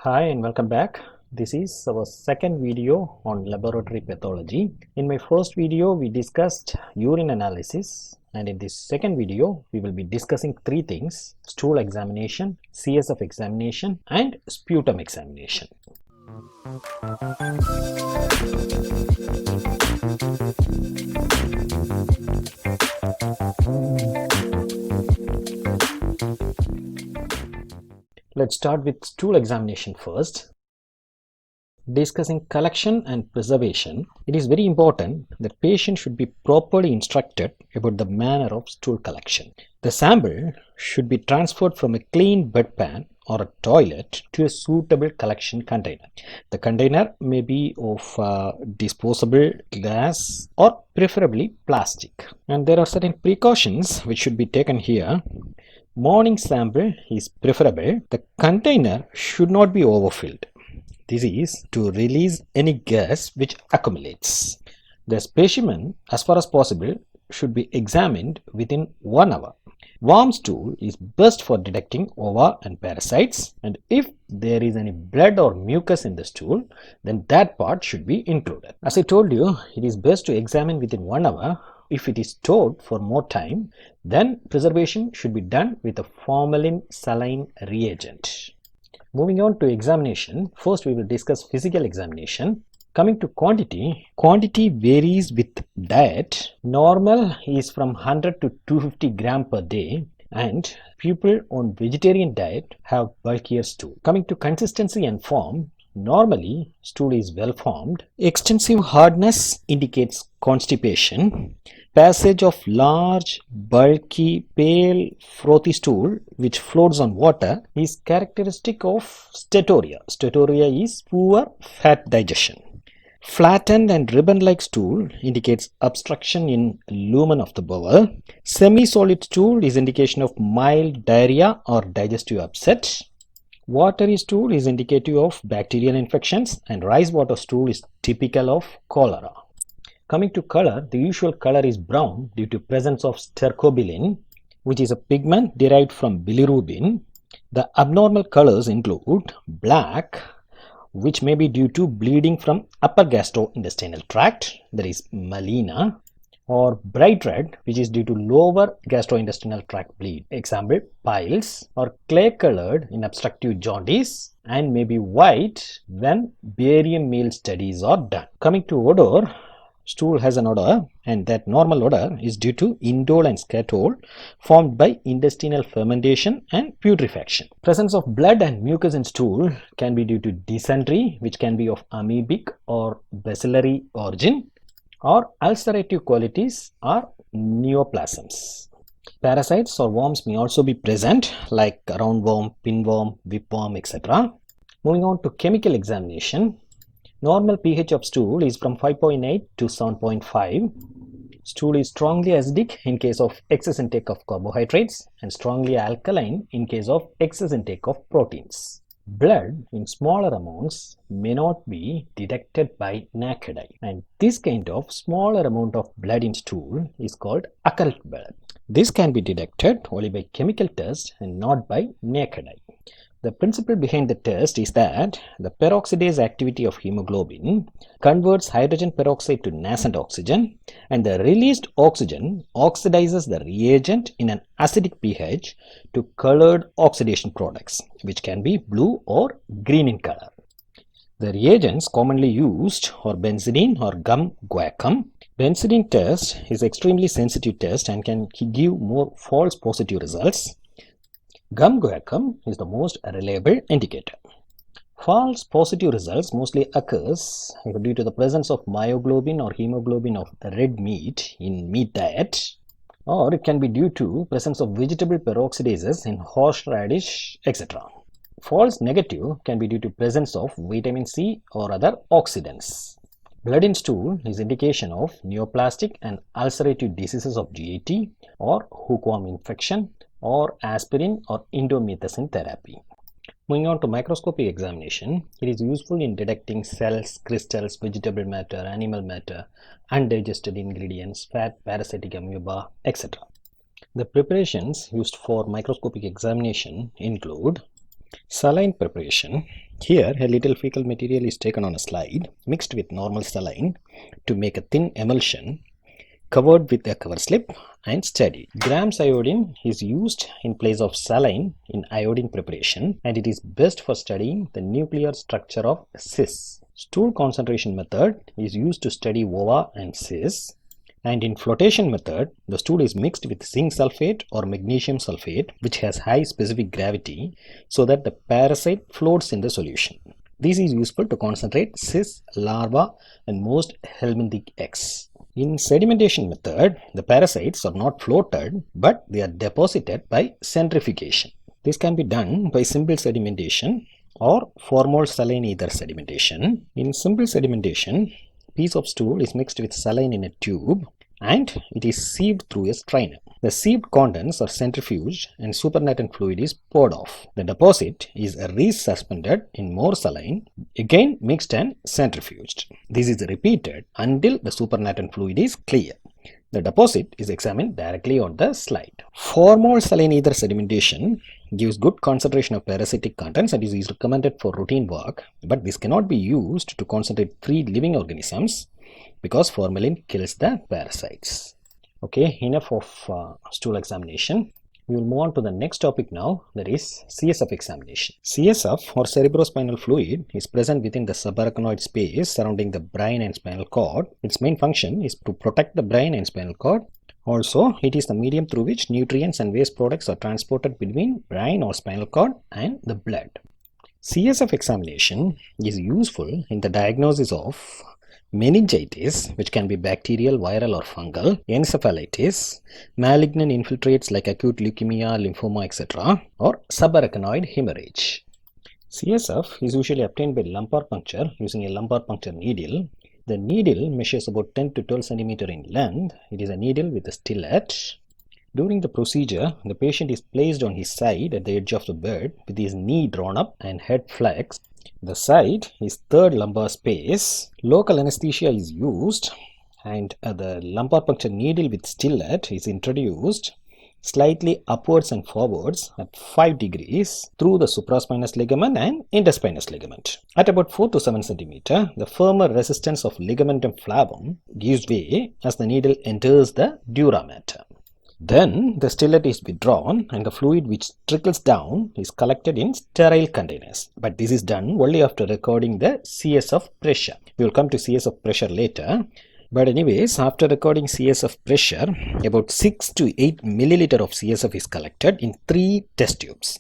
Hi and welcome back. This is our second video on laboratory pathology. In my first video, we discussed urine analysis, and in this second video, we will be discussing three things: stool examination, CSF examination, and sputum examination. Let's start with stool examination first. Discussing collection and preservation, it is very important that patient should be properly instructed about the manner of stool collection. The sample should be transferred from a clean bedpan or a toilet to a suitable collection container. The container may be of disposable glass or preferably plastic. And there are certain precautions which should be taken here. Morning sample is preferable. The container should not be overfilled. This is to release any gas which accumulates. The specimen, as far as possible, should be examined within 1 hour. Warm stool is best for detecting ova and parasites, and if there is any blood or mucus in the stool, then that part should be included. As I told you, it is best to examine within 1 hour. If it is stored for more time, then preservation should be done with a formalin saline reagent. Moving on to examination, first we will discuss physical examination. Coming to quantity, quantity varies with diet. Normal is from 100 to 250 gram per day, and people on vegetarian diet have bulkier stool. Coming to consistency and form, normally stool is well formed. Extensive hardness indicates constipation. Passage of large, bulky, pale, frothy stool which floats on water is characteristic of steatorrhea. Steatorrhea is poor fat digestion. Flattened and ribbon-like stool indicates obstruction in lumen of the bowel. Semi-solid stool is indication of mild diarrhea or digestive upset. Watery stool is indicative of bacterial infections, and rice water stool is typical of cholera. Coming to color, the usual color is brown due to presence of stercobilin, which is a pigment derived from bilirubin. The abnormal colors include black, which may be due to bleeding from upper gastrointestinal tract, that is melena, or bright red, which is due to lower gastrointestinal tract bleed, example piles, or clay colored in obstructive jaundice, and may be white when barium meal studies are done. Coming to odor, stool has an odor, and that normal odor is due to indole and scatole formed by intestinal fermentation and putrefaction. Presence of blood and mucus in stool can be due to dysentery, which can be of amoebic or bacillary origin, or ulcerative colitis or neoplasms. Parasites or worms may also be present, like roundworm, pinworm, whipworm, etc. Moving on to chemical examination. Normal pH of stool is from 5.8 to 7.5. Stool is strongly acidic in case of excess intake of carbohydrates and strongly alkaline in case of excess intake of proteins. Blood in smaller amounts may not be detected by naked eye, and this kind of smaller amount of blood in stool is called occult blood. This can be detected only by chemical test and not by naked eye. The principle behind the test is that the peroxidase activity of hemoglobin converts hydrogen peroxide to nascent oxygen, and the released oxygen oxidizes the reagent in an acidic pH to colored oxidation products, which can be blue or green in color. The reagents commonly used are benzidine or gum guaiacum. Benzidine test is extremely sensitive test and can give more false positive results. Gum guaiacum is the most reliable indicator. False positive results mostly occurs due to the presence of myoglobin or hemoglobin of red meat in meat diet, or it can be due to presence of vegetable peroxidases in horseradish, etc. False negative can be due to presence of vitamin C or other oxidants. Blood in stool is indication of neoplastic and ulcerative diseases of GAT or hookworm infection, or aspirin or indomethacin therapy. Moving on to microscopic examination, it is useful in detecting cells, crystals, vegetable matter, animal matter, undigested ingredients, fat, parasitic amoeba, etc. The preparations used for microscopic examination include saline preparation, Here, a little fecal material is taken on a slide, mixed with normal saline to make a thin emulsion, covered with a cover slip and studied. Grams iodine is used in place of saline in iodine preparation, and it is best for studying the nuclear structure of cysts. Stool concentration method is used to study ova and cysts. And in flotation method, the stool is mixed with zinc sulfate or magnesium sulfate, which has high specific gravity, so that the parasite floats in the solution. This is useful to concentrate cysts, larvae, and most helminthic eggs. In sedimentation method, the parasites are not floated, but they are deposited by centrifugation. This can be done by simple sedimentation or formol saline ether sedimentation. In simple sedimentation, piece of stool is mixed with saline in a tube and it is sieved through a strainer. The sieved contents are centrifuged and supernatant fluid is poured off. The deposit is resuspended in more saline, again mixed and centrifuged. This is repeated until the supernatant fluid is clear. The deposit is examined directly on the slide. Formol saline ether sedimentation gives good concentration of parasitic contents and is recommended for routine work, but this cannot be used to concentrate free living organisms because formalin kills the parasites. Okay, enough of stool examination. We will move on to the next topic now, that is CSF examination. CSF or cerebrospinal fluid is present within the subarachnoid space surrounding the brain and spinal cord. Its main function is to protect the brain and spinal cord. Also, it is the medium through which nutrients and waste products are transported between brain or spinal cord and the blood. CSF examination is useful in the diagnosis of meningitis, which can be bacterial, viral or fungal, encephalitis, malignant infiltrates like acute leukemia, lymphoma, etc., or subarachnoid hemorrhage. CSF is usually obtained by lumbar puncture using a lumbar puncture needle. The needle measures about 10 to 12 cm in length. It is a needle with a stillet. During the procedure, the patient is placed on his side at the edge of the bed with his knee drawn up and head flexed. The side is third lumbar space. Local anesthesia is used and the lumbar puncture needle with stillet is introduced slightly upwards and forwards at 5 degrees through the supraspinous ligament and interspinous ligament. At about 4 to 7 cm, the firmer resistance of ligamentum flavum gives way as the needle enters the dura mater. Then the stillet is withdrawn and the fluid which trickles down is collected in sterile containers. But this is done only after recording the CSF pressure. We will come to CSF pressure later. But anyways, after recording CSF pressure, about 6 to 8 milliliter of CSF is collected in 3 test tubes.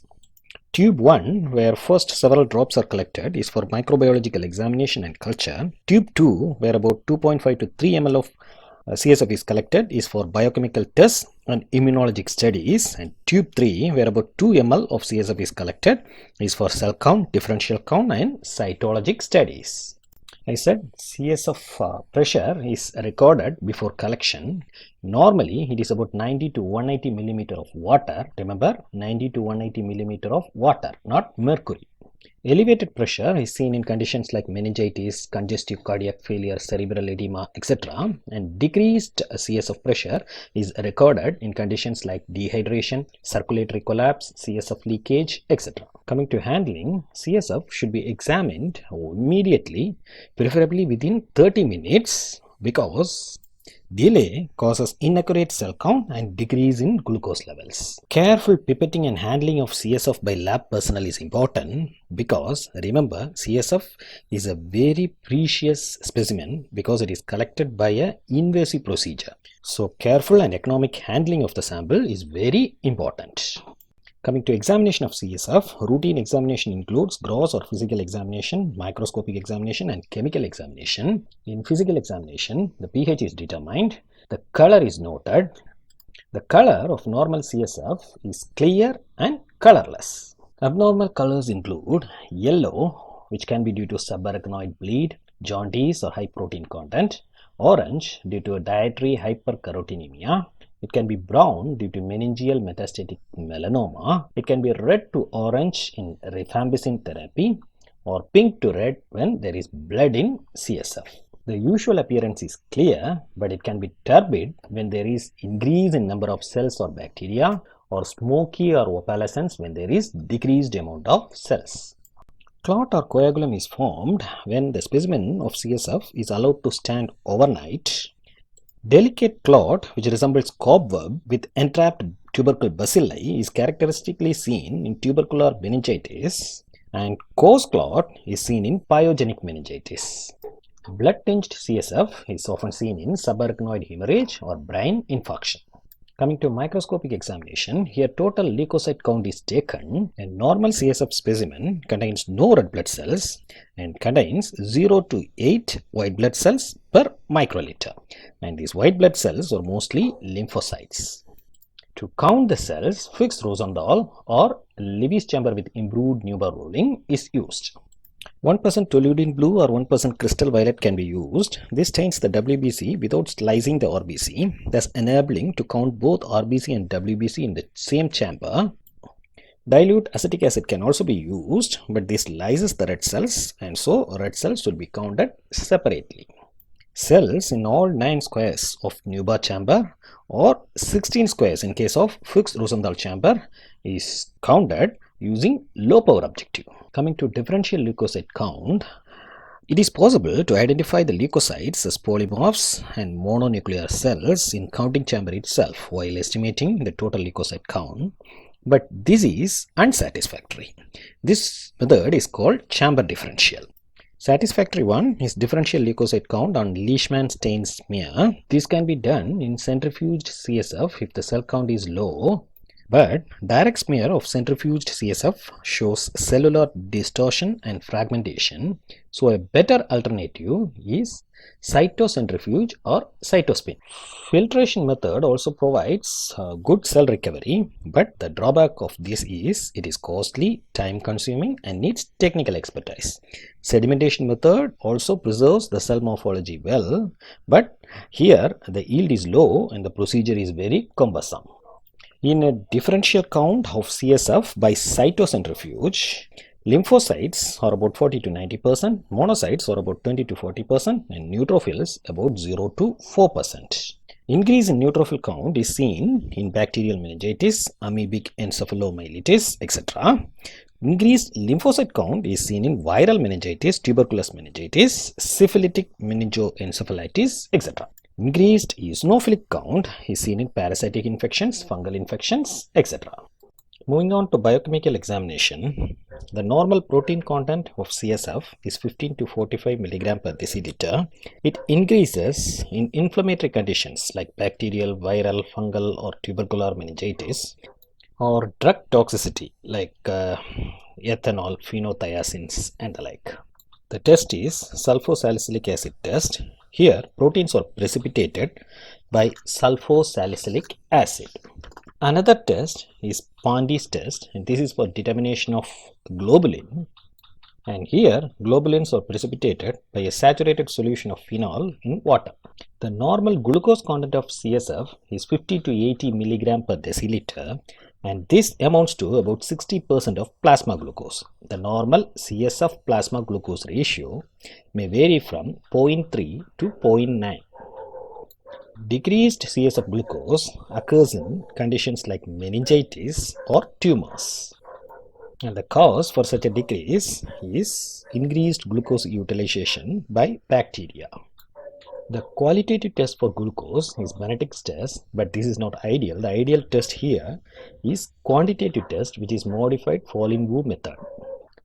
Tube 1, where first several drops are collected, is for microbiological examination and culture. Tube 2, where about 2.5 to 3 ml of CSF is collected, is for biochemical tests and immunologic studies, and tube 3, where about 2 ml of CSF is collected, is for cell count, differential count and cytologic studies. I said CSF pressure is recorded before collection. Normally it is about 90 to 180 millimeter of water. Remember, 90 to 180 millimeter of water, not mercury. Elevated pressure is seen in conditions like meningitis, congestive cardiac failure, cerebral edema, etc. And decreased CSF pressure is recorded in conditions like dehydration, circulatory collapse, CSF leakage, etc. Coming to handling, CSF should be examined immediately, preferably within 30 minutes, because delay causes inaccurate cell count and decrease in glucose levels. Careful pipetting and handling of CSF by lab personnel is important because, remember, CSF is a very precious specimen because it is collected by an invasive procedure. So careful and economic handling of the sample is very important. Coming to examination of CSF, routine examination includes gross or physical examination, microscopic examination and chemical examination. In physical examination, the pH is determined, the color is noted. The color of normal CSF is clear and colorless. Abnormal colors include yellow, which can be due to subarachnoid bleed, jaundice or high protein content, orange due to a dietary hypercarotenemia. It can be brown due to meningeal metastatic melanoma. It can be red to orange in rifampicin therapy or pink to red when there is blood in CSF. The usual appearance is clear, but it can be turbid when there is increase in number of cells or bacteria, or smoky or opalescence when there is decreased amount of cells. Clot or coagulum is formed when the specimen of CSF is allowed to stand overnight. Delicate clot, which resembles cobweb with entrapped tubercle bacilli, is characteristically seen in tubercular meningitis, and coarse clot is seen in pyogenic meningitis. Blood-tinged CSF is often seen in subarachnoid hemorrhage or brain infarction. Coming to microscopic examination, here total leukocyte count is taken. A normal CSF specimen contains no red blood cells and contains 0 to 8 white blood cells per microliter, and these white blood cells are mostly lymphocytes. To count the cells, Fuchs Rosendahl or Levy's chamber with improved Neuber ruling is used. 1% toluidine blue or 1% crystal violet can be used. This stains the WBC without slicing the RBC, thus enabling to count both RBC and WBC in the same chamber. Dilute acetic acid can also be used, but this lyses the red cells, and so red cells will be counted separately. Cells in all 9 squares of Neuber chamber or 16 squares in case of Fuchs Rosendahl chamber is counted using low power objective. Coming to differential leukocyte count, it is possible to identify the leukocytes as polymorphs and mononuclear cells in counting chamber itself while estimating the total leukocyte count, but this is unsatisfactory. This method is called chamber differential. Satisfactory one is differential leukocyte count on Leishman stain smear. This can be done in centrifuged CSF if the cell count is low, but direct smear of centrifuged CSF shows cellular distortion and fragmentation, so a better alternative is cytocentrifuge or cytospin. Filtration method also provides good cell recovery, but the drawback of this is it is costly, time consuming and needs technical expertise. Sedimentation method also preserves the cell morphology well, but here the yield is low and the procedure is very cumbersome. In a differential count of CSF by cytocentrifuge, lymphocytes are about 40 to 90%, monocytes are about 20 to 40%, and neutrophils about 0 to 4%. Increase in neutrophil count is seen in bacterial meningitis, amoebic encephalomyelitis, etc. Increased lymphocyte count is seen in viral meningitis, tuberculous meningitis, syphilitic meningoencephalitis, etc. Increased eosinophilic count is seen in parasitic infections, fungal infections, etc. Moving on to biochemical examination, the normal protein content of CSF is 15 to 45 mg per deciliter. It increases in inflammatory conditions like bacterial, viral, fungal or tubercular meningitis, or drug toxicity like ethanol, phenothiazines and the like. The test is sulfosalicylic acid test. Here proteins are precipitated by sulfosalicylic acid. Another test is Pondy's test, and this is for determination of globulin, and here globulins are precipitated by a saturated solution of phenol in water. The normal glucose content of CSF is 50 to 80 mg per deciliter, and this amounts to about 60% of plasma glucose. The normal CSF plasma glucose ratio may vary from 0.3 to 0.9. Decreased CSF glucose occurs in conditions like meningitis or tumors. And the cause for such a decrease is increased glucose utilization by bacteria. The qualitative test for glucose is Benedict's test, but this is not ideal. The ideal test here is quantitative test, which is modified Falling-Wu method.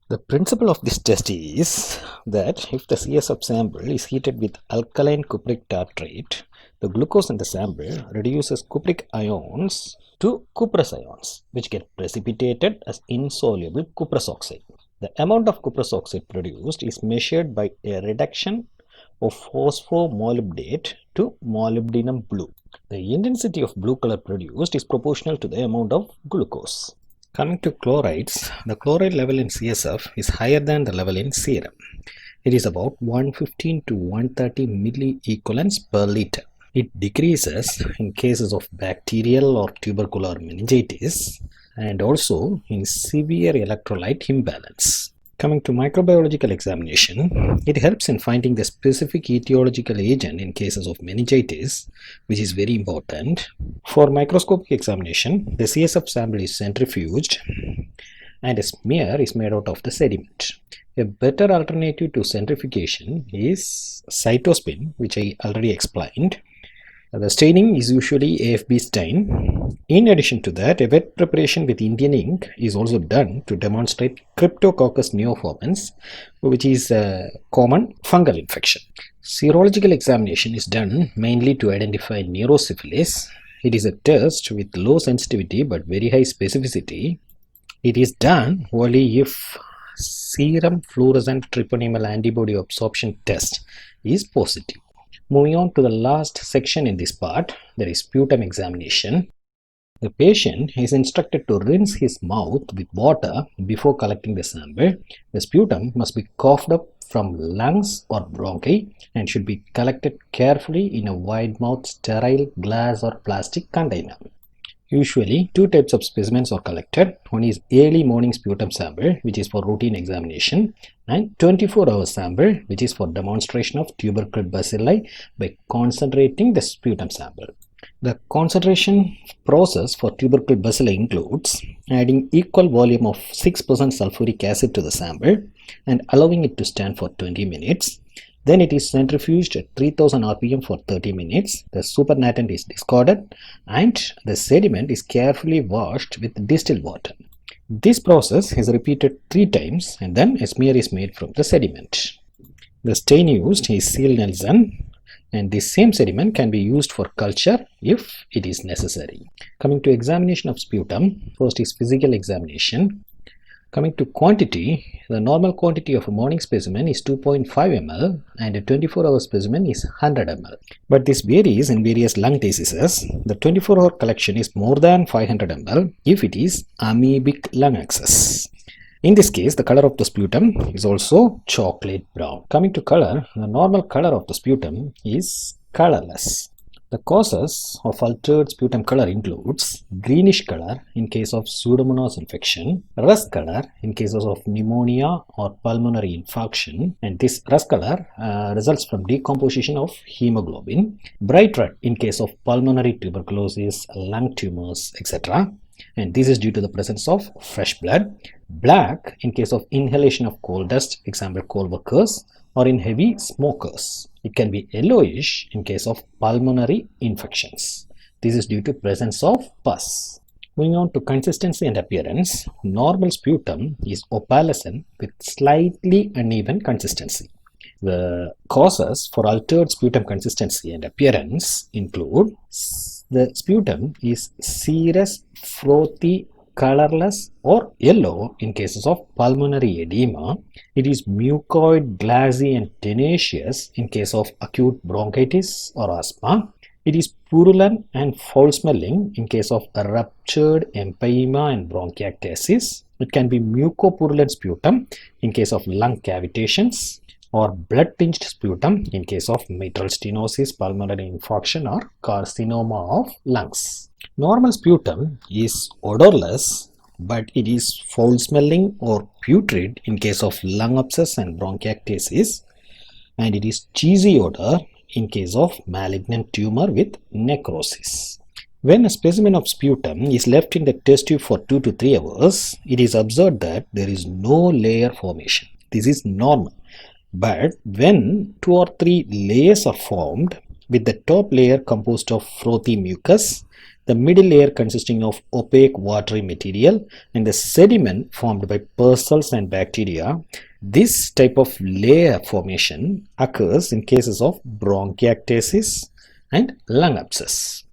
The principle of this test is that if the CSF sample is heated with alkaline cupric tartrate, the glucose in the sample reduces cupric ions to cuprous ions, which get precipitated as insoluble cuprous oxide. The amount of cuprous oxide produced is measured by a reduction of phosphomolybdate to molybdenum blue. The intensity of blue color produced is proportional to the amount of glucose. Coming to chlorides, the chloride level in CSF is higher than the level in serum. It is about 115 to 130 milliequivalents per liter. It decreases in cases of bacterial or tubercular meningitis and also in severe electrolyte imbalance. Coming to microbiological examination, it helps in finding the specific etiological agent in cases of meningitis, which is very important. For microscopic examination, the CSF sample is centrifuged and a smear is made out of the sediment. A better alternative to centrifugation is cytospin, which I already explained. The staining is usually AFB stain. In addition to that, a wet preparation with Indian ink is also done to demonstrate Cryptococcus neoformans, which is a common fungal infection. Serological examination is done mainly to identify neurosyphilis. It is a test with low sensitivity but very high specificity. It is done only if serum fluorescent treponemal antibody absorption test is positive. Moving on to the last section in this part, there is sputum examination. The patient is instructed to rinse his mouth with water before collecting the sample. The sputum must be coughed up from lungs or bronchi and should be collected carefully in a wide-mouthed sterile glass or plastic container. Usually, two types of specimens are collected. One is early morning sputum sample, which is for routine examination, and 24-hour sample, which is for demonstration of tubercle bacilli by concentrating the sputum sample. The concentration process for tubercle bacilli includes adding equal volume of 6% sulfuric acid to the sample and allowing it to stand for 20 minutes. Then it is centrifuged at 3000 rpm for 30 minutes. The supernatant is discarded and the sediment is carefully washed with distilled water. This process is repeated 3 times and then a smear is made from the sediment. The stain used is Seale-Neilson, and this same sediment can be used for culture if it is necessary. Coming to examination of sputum, first is physical examination. Coming to quantity, the normal quantity of a morning specimen is 2.5 ml and a 24-hour specimen is 100 ml. But this varies in various lung diseases. The 24-hour collection is more than 500 ml if it is amoebic lung access. In this case, the color of the sputum is also chocolate brown. Coming to color, the normal color of the sputum is colorless. The causes of altered sputum color includes greenish color in case of Pseudomonas infection, rust color in cases of pneumonia or pulmonary infarction, and this rust color results from decomposition of hemoglobin, bright red in case of pulmonary tuberculosis, lung tumors, etc. And this is due to the presence of fresh blood, black in case of inhalation of coal dust, example coal workers, or in heavy smokers. It can be yellowish in case of pulmonary infections. This is due to presence of pus. Moving on to consistency and appearance, normal sputum is opalescent with slightly uneven consistency. The causes for altered sputum consistency and appearance include the sputum is serous, frothy, colorless or yellow in cases of pulmonary edema. It is mucoid, glassy and tenacious in case of acute bronchitis or asthma. It is purulent and foul-smelling in case of a ruptured empyema and bronchiectasis. It can be mucopurulent sputum in case of lung cavitations, or blood-tinged sputum in case of mitral stenosis, pulmonary infarction or carcinoma of lungs. Normal sputum is odorless, but it is foul-smelling or putrid in case of lung abscess and bronchiectasis, and it is cheesy odor in case of malignant tumor with necrosis. When a specimen of sputum is left in the test tube for 2 to 3 hours, it is observed that there is no layer formation. This is normal. But when 2 or 3 layers are formed, with the top layer composed of frothy mucus, the middle layer consisting of opaque watery material, and the sediment formed by pus cells and bacteria, this type of layer formation occurs in cases of bronchiectasis and lung abscess.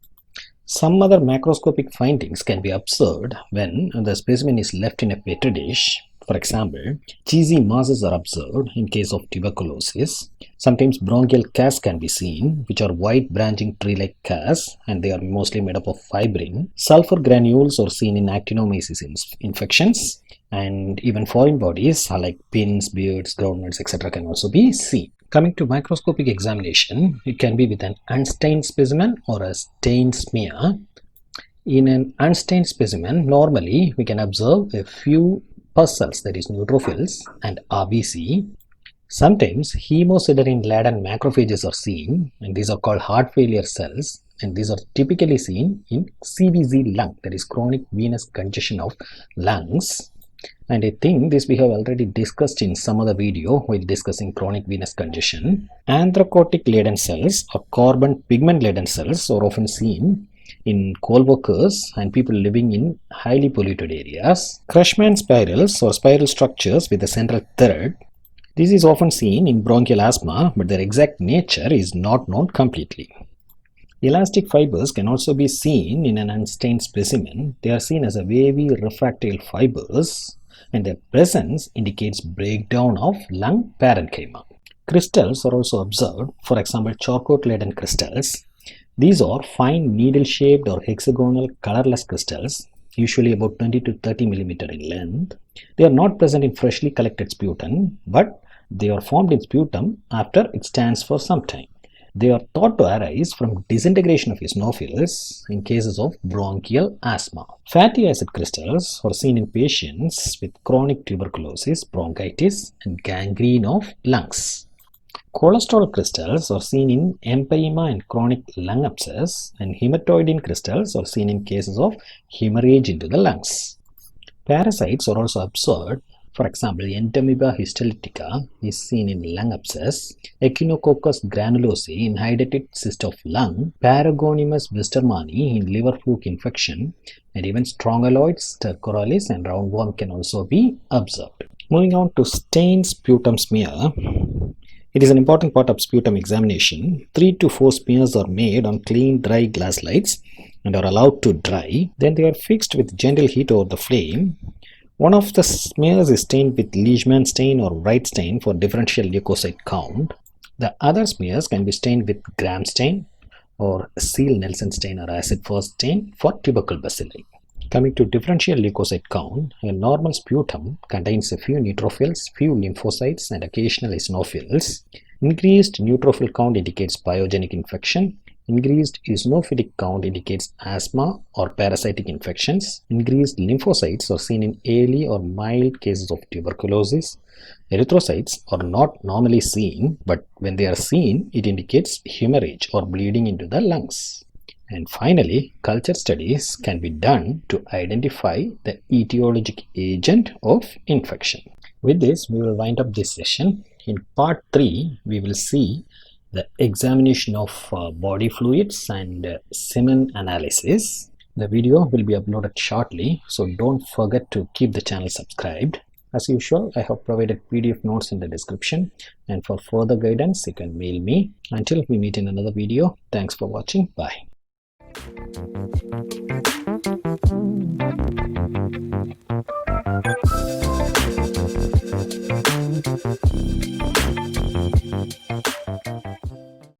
Some other macroscopic findings can be observed when the specimen is left in a petri dish. For example, cheesy masses are observed in case of tuberculosis. Sometimes bronchial casts can be seen, which are white branching tree-like casts, and they are mostly made up of fibrin. Sulfur granules are seen in actinomyces infections, and even foreign bodies like pins, beards, groundnuts, etc. can also be seen. Coming to microscopic examination, it can be with an unstained specimen or a stained smear. In an unstained specimen, normally we can observe a few pus cells, that is neutrophils, and RBC. Sometimes hemosiderin-laden macrophages are seen, and these are called heart failure cells, and these are typically seen in CVZ lung, that is chronic venous congestion of lungs. And I think this we have already discussed in some other video while discussing chronic venous congestion. Anthracotic Leyden cells or carbon pigment Leyden cells are often seen in coal workers and people living in highly polluted areas. Crushman spirals or spiral structures with a central thread. This is often seen in bronchial asthma, but their exact nature is not known completely. Elastic fibers can also be seen in an unstained specimen. They are seen as a wavy refractile fibers, and their presence indicates breakdown of lung parenchyma. Crystals are also observed, for example, Charcot-Leyden crystals. These are fine needle-shaped or hexagonal colorless crystals, usually about 20 to 30 mm in length. They are not present in freshly collected sputum, but they are formed in sputum after it stands for some time. They are thought to arise from disintegration of eosinophils in cases of bronchial asthma. Fatty acid crystals are seen in patients with chronic tuberculosis, bronchitis, and gangrene of lungs. Cholesterol crystals are seen in empyema and chronic lung abscess, and hematoidin crystals are seen in cases of hemorrhage into the lungs. Parasites are also observed. For example, Entamoeba histolytica is seen in lung abscess, Echinococcus granulosae in hydatid cyst of lung, Paragonimus westermanni in liver fluke infection, and even Strongyloides stercoralis and roundworm can also be observed. Moving on to stained sputum smear. It is an important part of sputum examination. 3 to 4 smears are made on clean, dry glass slides and are allowed to dry. Then they are fixed with gentle heat over the flame. One of the smears is stained with Leishman stain or Wright stain for differential leukocyte count. The other smears can be stained with Gram stain or Seal-Nelson stain or acid-fast stain for tubercle bacilli. Coming to differential leukocyte count, a normal sputum contains a few neutrophils, few lymphocytes, and occasional eosinophils. Increased neutrophil count indicates pyogenic infection. Increased eosinophilic count indicates asthma or parasitic infections. Increased lymphocytes are seen in early or mild cases of tuberculosis. Erythrocytes are not normally seen, but when they are seen, it indicates hemorrhage or bleeding into the lungs. And finally, culture studies can be done to identify the etiologic agent of infection. With this, we will wind up this session. In part 3, we will see the examination of body fluids and semen analysis. The video will be uploaded shortly, so don't forget to keep the channel subscribed. As usual, I have provided PDF notes in the description, and for further guidance, you can mail me. Until we meet in another video, thanks for watching. Bye.